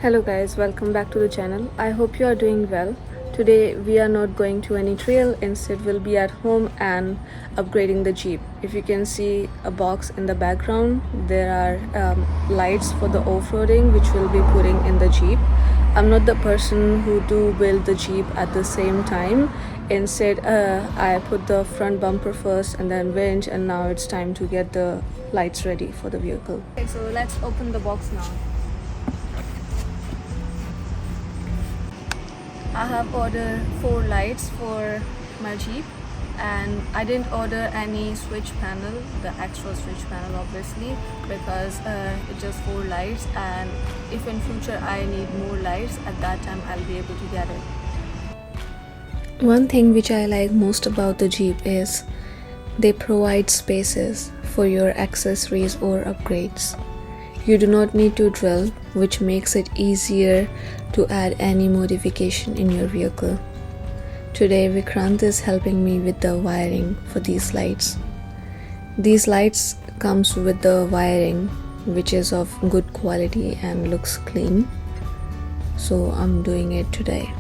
Hello guys, welcome back to the channel. I hope you are doing well. Today we are not going to any trail, instead we'll be at home and upgrading the Jeep. If you can see a box in the background, there are lights for the off-roading which we'll be putting in the Jeep. I'm not the person who do build the Jeep at the same time. Instead, I put the front bumper first and then winch, and now it's time to get the lights ready for the vehicle. Okay, so let's open the box now. I have ordered 4 lights for my Jeep, and I didn't order any switch panel, the extra switch panel obviously, because it's just 4 lights, and if in future I need more lights, at that time I'll be able to get it. One thing which I like most about the Jeep is they provide spaces for your accessories or upgrades. You do not need to drill, which makes it easier to add any modification in your vehicle. Today Vikrant is helping me with the wiring for these lights. These lights comes with the wiring which is of good quality and looks clean, so I'm doing it today.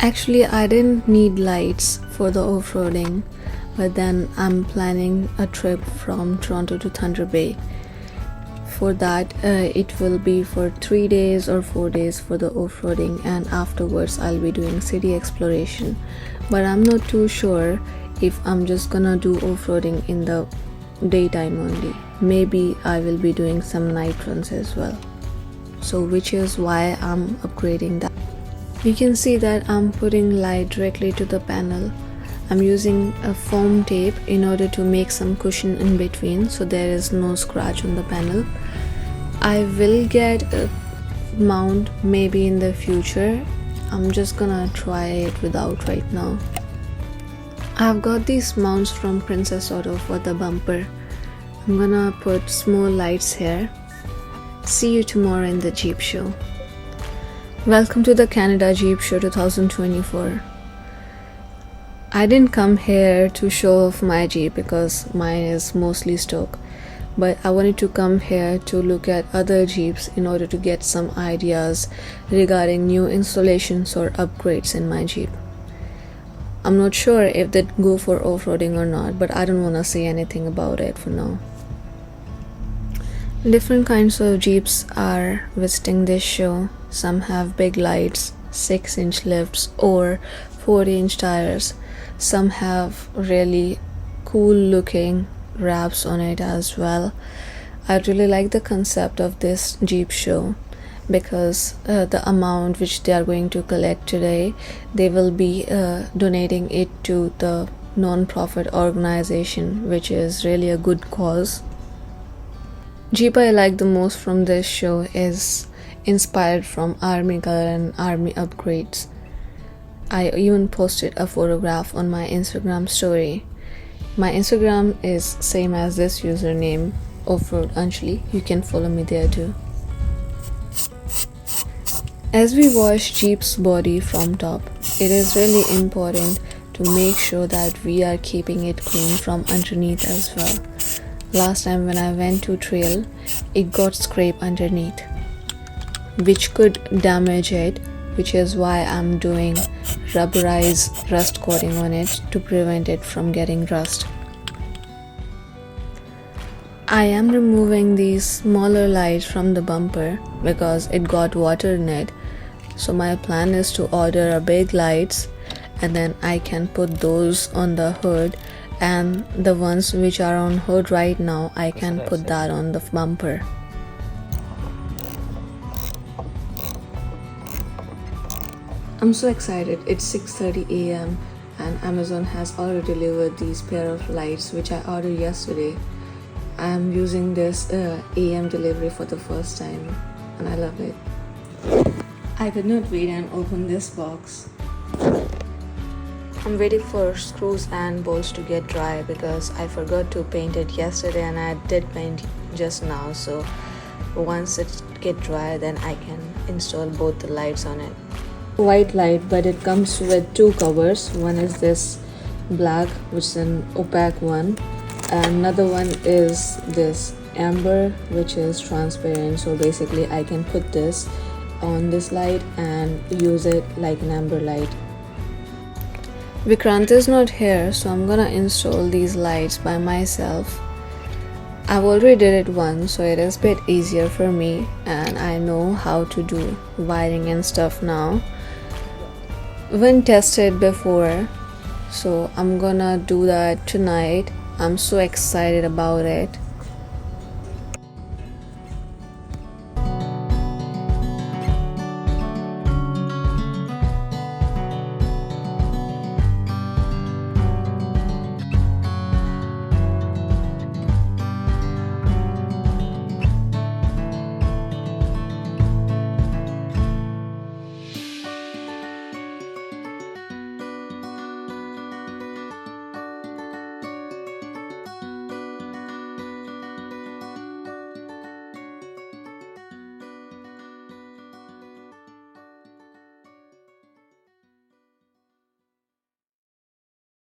Actually, I didn't need lights for the off-roading, but then I'm planning a trip from Toronto to Thunder Bay. For that, it will be for 3 days or 4 days for the off-roading, and afterwards I'll be doing city exploration. But I'm not too sure if I'm just gonna do off-roading in the daytime only. Maybe I will be doing some night runs as well. So which is why I'm upgrading that. You can see that I'm putting light directly to the panel. I'm using a foam tape in order to make some cushion in between so there is no scratch on the panel. I will get a mount maybe in the future. I'm just gonna try it without right now. I've got these mounts from Princess Auto for the bumper. I'm gonna put small lights here. See you tomorrow in the Jeep show. Welcome to the Canada Jeep Show 2024. I didn't come here to show off my Jeep because mine is mostly stock, but I wanted to come here to look at other Jeeps in order to get some ideas regarding new installations or upgrades in my Jeep. I'm not sure if they go for off-roading or not, but I don't want to say anything about it for now. Different kinds of Jeeps are visiting this show. Some have big lights, 6-inch lifts or 40-inch tires. Some have really cool looking wraps on it as well. I really like the concept of this Jeep show because the amount which they are going to collect today, they will be donating it to the non-profit organization, which is really a good cause. Jeep I like the most from this show is inspired from Army color and Army upgrades. I even posted a photograph on my Instagram story. My Instagram is same as this username, offroad Anjali. You can follow me there too. As we wash Jeep's body from top, it is really important to make sure that we are keeping it clean from underneath as well. Last time when I went to trail, it got scraped underneath, which could damage it, which is why I'm doing rubberized rust coating on it to prevent it from getting rust. I am removing these smaller lights from the bumper because it got water in it. So my plan is to order a big lights and then I can put those on the hood, and the ones which are on hood right now I can put that on the bumper. I'm so excited. It's 6:30 a.m. and Amazon has already delivered these pair of lights which I ordered yesterday. I am using this AM delivery for the first time and I love it. I could not wait and open this box. I'm waiting for screws and bolts to get dry because I forgot to paint it yesterday and I did paint just now, so once it get dry then I can install both the lights on it. White light, but it comes with 2 covers. One is this black, which is an opaque one, and another one is this amber, which is transparent. So basically I can put this on this light and use it like an amber light. Vikrant is not here, so I'm gonna install these lights by myself. I've already did it once, so it is a bit easier for me, and I know how to do wiring and stuff now. When tested before, so I'm gonna do that tonight. I'm so excited about it.